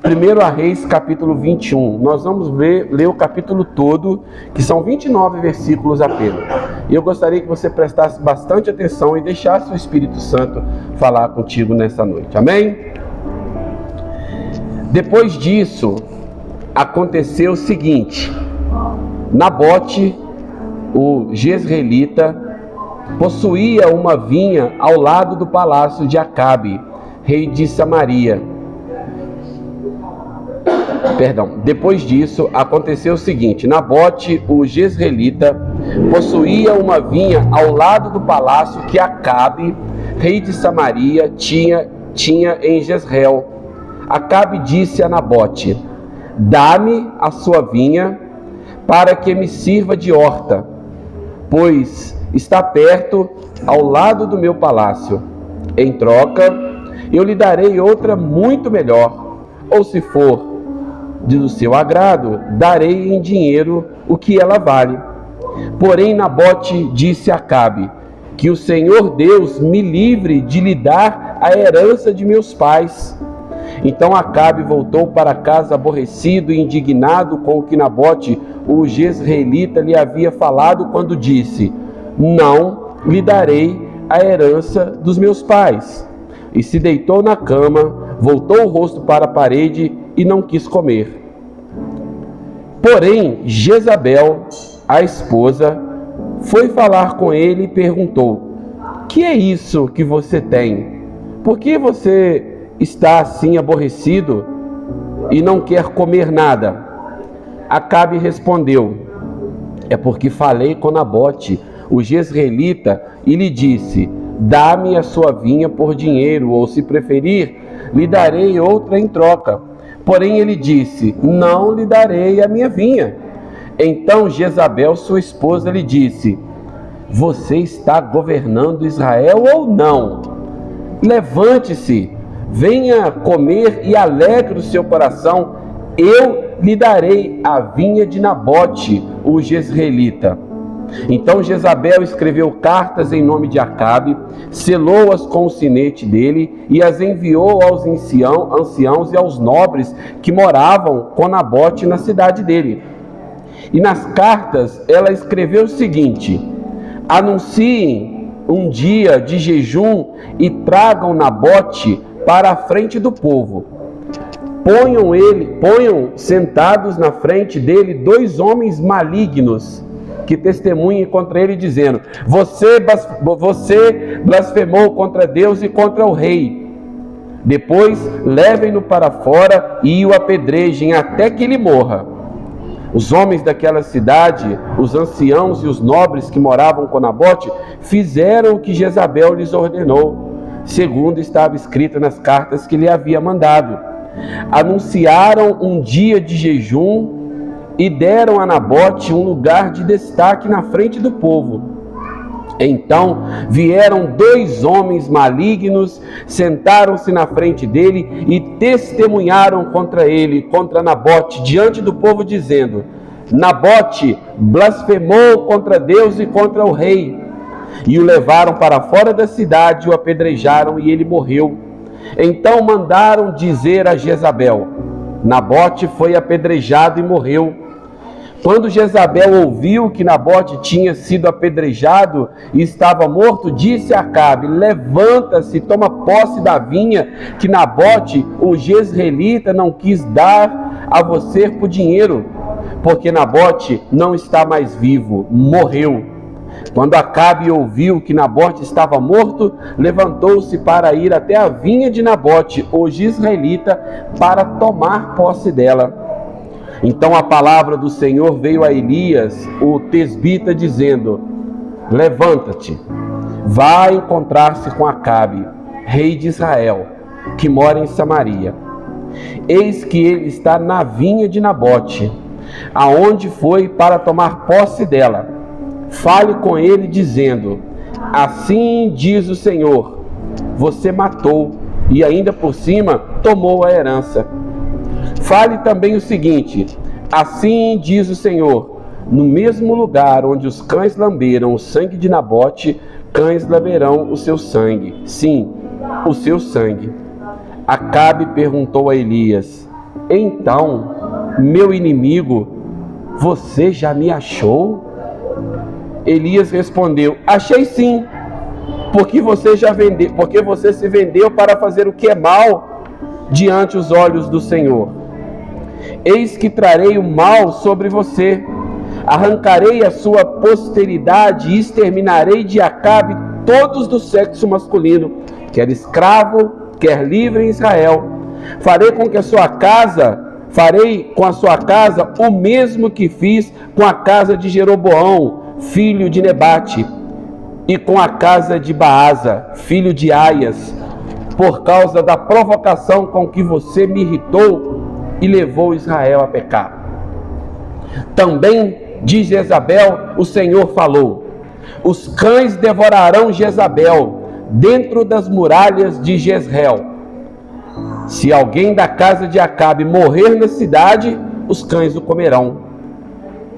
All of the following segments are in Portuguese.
1 Reis, capítulo 21. Nós vamos ler o capítulo todo, que são 29 versículos apenas. E eu gostaria que você prestasse bastante atenção e deixasse o Espírito Santo falar contigo nessa noite. Amém? Depois disso, aconteceu o seguinte: Nabote, o jezreelita, possuía uma vinha ao lado do palácio de Acabe, rei de Samaria. Depois disso, aconteceu o seguinte: Nabote, o jezreelita, possuía uma vinha ao lado do palácio que Acabe, rei de Samaria, tinha em Jezreel. Acabe disse a Nabote: dá-me a sua vinha para que me sirva de horta, pois está perto ao lado do meu palácio. Em troca, eu lhe darei outra muito melhor, ou se for do seu agrado, darei em dinheiro o que ela vale. Porém, Nabote disse a Acabe: que o Senhor Deus me livre de lhe dar a herança de meus pais. Então Acabe voltou para casa aborrecido e indignado com o que Nabote, o jezreelita, lhe havia falado, quando disse: não lhe darei a herança dos meus pais. E se deitou na cama, voltou o rosto para a parede e não quis comer. Porém, Jezabel, a esposa, foi falar com ele e perguntou: que é isso que você tem? Por que você está assim aborrecido e não quer comer nada? Acabe respondeu: é porque falei com Nabote, o jezreelita, e lhe disse: dá-me a sua vinha por dinheiro, ou se preferir, lhe darei outra em troca. Porém ele disse: não lhe darei a minha vinha. Então Jezabel, sua esposa, lhe disse: você está governando Israel ou não? Levante-se, venha comer e alegre o seu coração. Eu lhe darei a vinha de Nabote, o jezreelita. Então Jezabel escreveu cartas em nome de Acabe, selou-as com o sinete dele e as enviou aos anciãos e aos nobres que moravam com Nabote na cidade dele. E nas cartas ela escreveu o seguinte: anunciem um dia de jejum e tragam Nabote para a frente do povo. Ponham sentados na frente dele 2 homens malignos que testemunhem contra ele, dizendo: você blasfemou contra Deus e contra o rei. Depois levem-no para fora e o apedrejem até que ele morra. Os homens daquela cidade, os anciãos e os nobres que moravam com Nabote, fizeram o que Jezabel lhes ordenou, segundo estava escrito nas cartas que lhe havia mandado. Anunciaram um dia de jejum e deram a Nabote um lugar de destaque na frente do povo. Então vieram 2 homens malignos, sentaram-se na frente dele e testemunharam contra ele, contra Nabote, diante do povo, dizendo: Nabote blasfemou contra Deus e contra o rei. E o levaram para fora da cidade, o apedrejaram e ele morreu. Então mandaram dizer a Jezabel: Nabote foi apedrejado e morreu. Quando Jezabel ouviu que Nabote tinha sido apedrejado e estava morto, disse a Acabe: levanta-se, toma posse da vinha que Nabote, o jezreelita, não quis dar a você por dinheiro, porque Nabote não está mais vivo, morreu. Quando Acabe ouviu que Nabote estava morto, levantou-se para ir até a vinha de Nabote, o jezreelita, para tomar posse dela. Então a palavra do Senhor veio a Elias, o tesbita, dizendo: levanta-te, vá encontrar-se com Acabe, rei de Israel, que mora em Samaria. Eis que ele está na vinha de Nabote, aonde foi para tomar posse dela. Fale com ele, dizendo: assim diz o Senhor, você matou e ainda por cima tomou a herança. Fale também o seguinte: assim diz o Senhor, no mesmo lugar onde os cães lamberam o sangue de Nabote, cães lamberão o seu sangue, sim, o seu sangue. Acabe perguntou a Elias: Então, meu inimigo, você já me achou? Elias respondeu: achei sim, porque você se vendeu para fazer o que é mal diante os olhos do Senhor. Eis que trarei o mal sobre você, arrancarei a sua posteridade e exterminarei de Acabe todos do sexo masculino, quer escravo, quer livre em Israel. Farei com a sua casa o mesmo que fiz com a casa de Jeroboão, filho de Nebate, e com a casa de Baasa, filho de Aias, por causa da provocação com que você me irritou e levou Israel a pecar. Também de Jezabel o Senhor falou: os cães devorarão Jezabel dentro das muralhas de Jezreel. Se alguém da casa de Acabe morrer na cidade, os cães o comerão.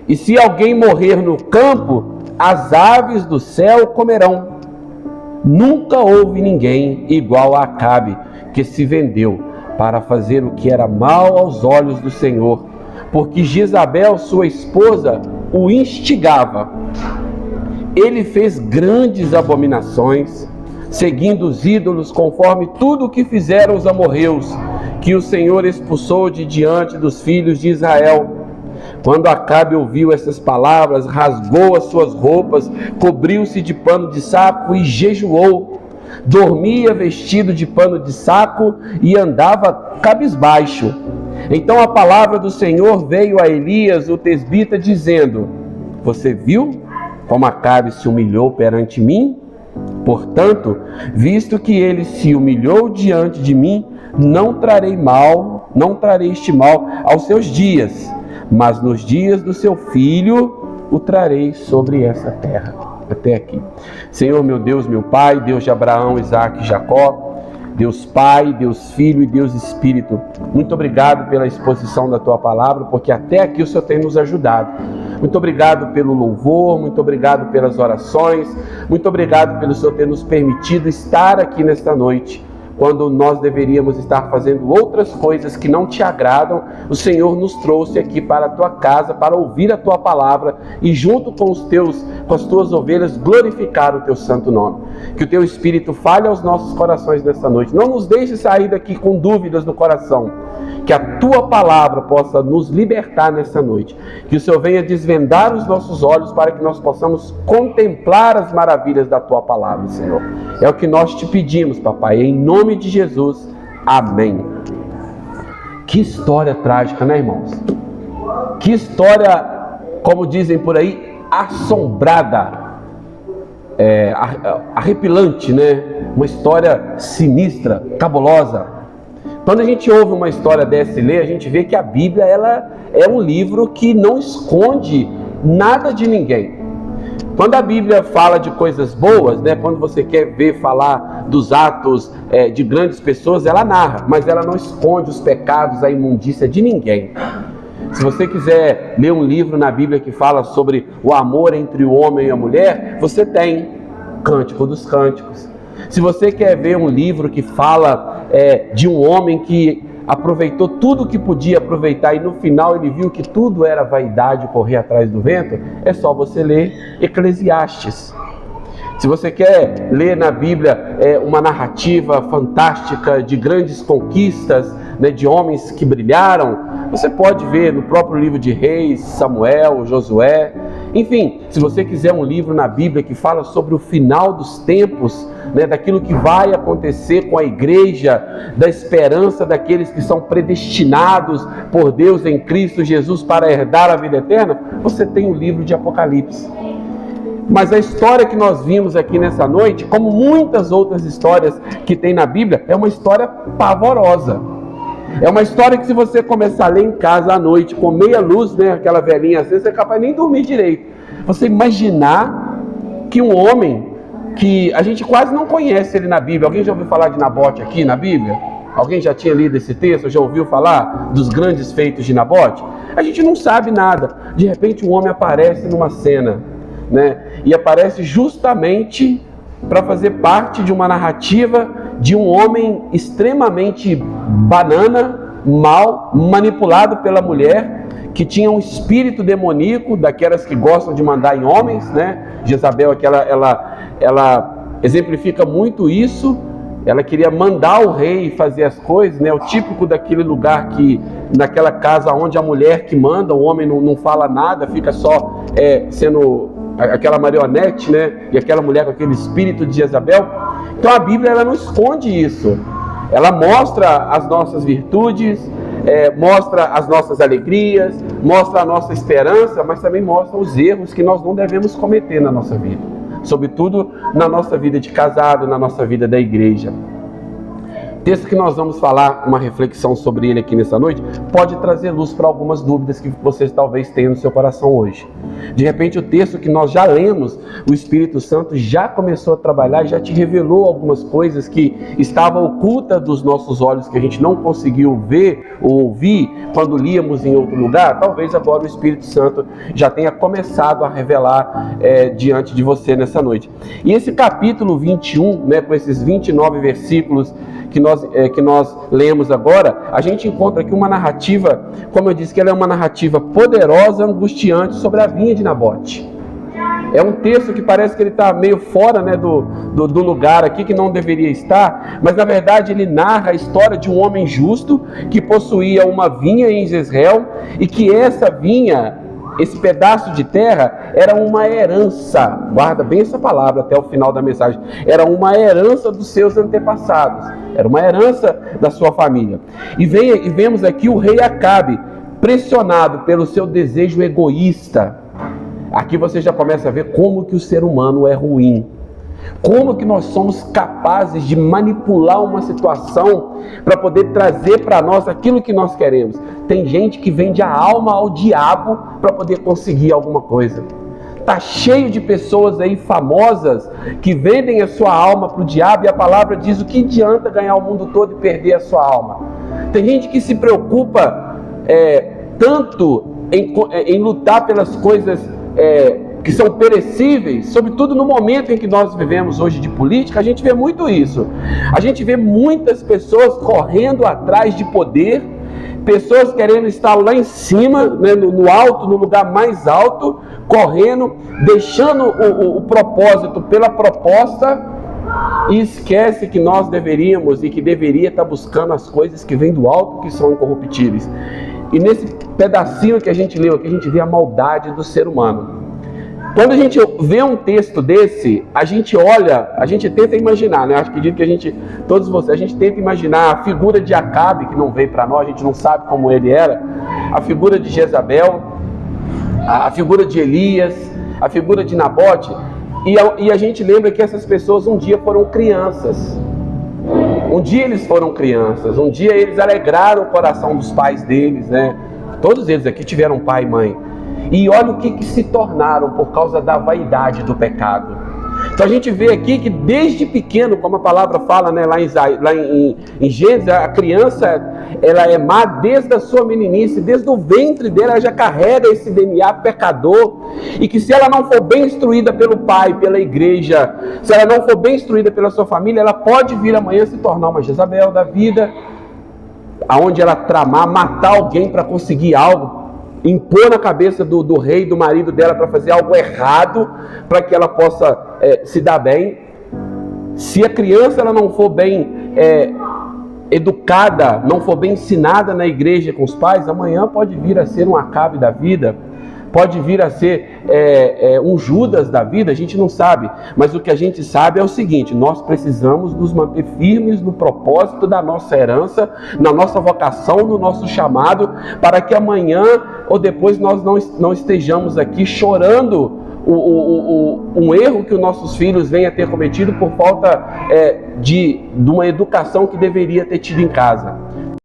E se alguém morrer no campo, as aves do céu o comerão. Nunca houve ninguém igual a Acabe, que se vendeu para fazer o que era mal aos olhos do Senhor, porque Jezabel, sua esposa, o instigava. Ele fez grandes abominações, seguindo os ídolos, conforme tudo o que fizeram os amorreus, que o Senhor expulsou de diante dos filhos de Israel. Quando Acabe ouviu essas palavras, rasgou as suas roupas, cobriu-se de pano de saco e jejuou. Dormia vestido de pano de saco e andava cabisbaixo. Então a palavra do Senhor veio a Elias, o tesbita, dizendo: você viu como Acabe se humilhou perante mim? Portanto, visto que ele se humilhou diante de mim, não trarei este mal aos seus dias, mas nos dias do seu filho o trarei sobre essa terra. Até aqui. Senhor, meu Deus, meu Pai, Deus de Abraão, Isaque e Jacó, Deus Pai, Deus Filho e Deus Espírito, muito obrigado pela exposição da Tua palavra, porque até aqui o Senhor tem nos ajudado. Muito obrigado pelo louvor, muito obrigado pelas orações, muito obrigado pelo Senhor ter nos permitido estar aqui nesta noite, quando nós deveríamos estar fazendo outras coisas que não Te agradam. O Senhor nos trouxe aqui para a Tua casa, para ouvir a Tua palavra e junto com as Tuas ovelhas glorificar o Teu santo nome. Que o Teu Espírito fale aos nossos corações nesta noite. Não nos deixe sair daqui com dúvidas no coração. Que a Tua palavra possa nos libertar nesta noite. Que o Senhor venha desvendar os nossos olhos para que nós possamos contemplar as maravilhas da Tua palavra, Senhor. É o que nós Te pedimos, Papai, em nome de Jesus. Amém. Que história trágica, né, irmãos? Que história, como dizem por aí, assombrada. Arrepilante, né? Uma história sinistra, cabulosa. Quando a gente ouve uma história dessa e lê, a gente vê que a Bíblia ela é um livro que não esconde nada de ninguém. Quando a Bíblia fala de coisas boas, né, quando você quer falar dos atos de grandes pessoas, ela narra, mas ela não esconde os pecados, a imundícia de ninguém. Se você quiser ler um livro na Bíblia que fala sobre o amor entre o homem e a mulher, você tem Cântico dos Cânticos. Se você quer ver um livro que fala de um homem que aproveitou tudo que podia aproveitar e no final ele viu que tudo era vaidade, correr atrás do vento, é só você ler Eclesiastes. Se você quer ler na Bíblia uma narrativa fantástica de grandes conquistas, né, de homens que brilharam, você pode ver no próprio livro de Reis, Samuel, Josué. Enfim, se você quiser um livro na Bíblia que fala sobre o final dos tempos, né, daquilo que vai acontecer com a igreja, da esperança daqueles que são predestinados por Deus em Cristo Jesus para herdar a vida eterna, você tem o livro de Apocalipse. Mas a história que nós vimos aqui nessa noite, como muitas outras histórias que tem na Bíblia, é uma história pavorosa. É uma história que se você começar a ler em casa à noite, com meia luz, né, aquela velhinha assim, você é capaz nem dormir direito. Você imaginar que um homem que a gente quase não conhece ele na Bíblia. Alguém já ouviu falar de Nabote aqui na Bíblia? Alguém já tinha lido esse texto? Já ouviu falar dos grandes feitos de Nabote? A gente não sabe nada. De repente um homem aparece numa cena, né? E aparece justamente para fazer parte de uma narrativa de um homem extremamente banana, mal, manipulado pela mulher, que tinha um espírito demoníaco, daquelas que gostam de mandar em homens, né? Jezabel, ela exemplifica muito isso. Ela queria mandar o rei fazer as coisas, né? O típico daquele lugar que, naquela casa onde a mulher que manda, o homem não fala nada, fica só sendo aquela marionete, né? E aquela mulher com aquele espírito de Jezabel. Então a Bíblia, ela não esconde isso. Ela mostra as nossas virtudes, mostra as nossas alegrias, mostra a nossa esperança, mas também mostra os erros que nós não devemos cometer na nossa vida, sobretudo na nossa vida de casado, na nossa vida da igreja. O texto que nós vamos falar, uma reflexão sobre ele aqui nessa noite, pode trazer luz para algumas dúvidas que vocês talvez tenham no seu coração hoje. De repente, o texto que nós já lemos, o Espírito Santo já começou a trabalhar, já te revelou algumas coisas que estavam ocultas dos nossos olhos, que a gente não conseguiu ver ou ouvir quando líamos em outro lugar. Talvez agora o Espírito Santo já tenha começado a revelar diante de você nessa noite. E esse capítulo 21, né, com esses 29 versículos que nós lemos agora, a gente encontra aqui uma narrativa, como eu disse, que ela é uma narrativa poderosa, angustiante sobre a vinha de Nabote. É um texto que parece que ele está meio fora, né, do lugar aqui, que não deveria estar, mas na verdade ele narra a história de um homem justo que possuía uma vinha em Jezreel, e que essa vinha, esse pedaço de terra, era uma herança, guarda bem essa palavra até o final da mensagem, era uma herança dos seus antepassados, era uma herança da sua família. E vemos aqui o rei Acabe, pressionado pelo seu desejo egoísta. Aqui você já começa a ver como que o ser humano é ruim. Como que nós somos capazes de manipular uma situação para poder trazer para nós aquilo que nós queremos. Tem gente que vende a alma ao diabo para poder conseguir alguma coisa. Está cheio de pessoas aí famosas que vendem a sua alma para o diabo, e a palavra diz: o que adianta ganhar o mundo todo e perder a sua alma? Tem gente que se preocupa tanto em lutar pelas coisas que são perecíveis, sobretudo no momento em que nós vivemos hoje de política. A gente vê muito isso. A gente vê muitas pessoas correndo atrás de poder, pessoas querendo estar lá em cima, né, no alto, no lugar mais alto, correndo, deixando o propósito pela proposta, e esquece que nós deveríamos e que deveria estar buscando as coisas que vêm do alto, que são incorruptíveis. E nesse pedacinho que a gente leu aqui, a gente vê a maldade do ser humano. Quando a gente vê um texto desse, a gente olha, a gente tenta imaginar, né? Acho que todos vocês, a gente tenta imaginar a figura de Acabe, que não veio para nós, a gente não sabe como ele era, a figura de Jezabel, a figura de Elias, a figura de Nabote, e a gente lembra que essas pessoas um dia foram crianças. Um dia eles foram crianças, um dia eles alegraram o coração dos pais deles, né? Todos eles aqui tiveram pai e mãe. E olha o que se tornaram por causa da vaidade do pecado. Então a gente vê aqui que desde pequeno, como a palavra fala, né, lá em Gênesis, a criança, ela é má desde a sua meninice, desde o ventre dela, ela já carrega esse DNA pecador, e que se ela não for bem instruída pelo pai, pela igreja, se ela não for bem instruída pela sua família, ela pode vir amanhã se tornar uma Jezabel da vida, aonde ela tramar, matar alguém para conseguir algo, impor na cabeça do rei, do marido dela, para fazer algo errado, para que ela possa se dar bem. Se a criança ela não for bem educada, não for bem ensinada na igreja com os pais, amanhã pode vir a ser um Acabe da vida, pode vir a ser um Judas da vida, a gente não sabe. Mas o que a gente sabe é o seguinte: nós precisamos nos manter firmes no propósito da nossa herança, na nossa vocação, no nosso chamado, para que amanhã ou depois nós não estejamos aqui chorando um erro que os nossos filhos venham a ter cometido por falta de uma educação que deveria ter tido em casa.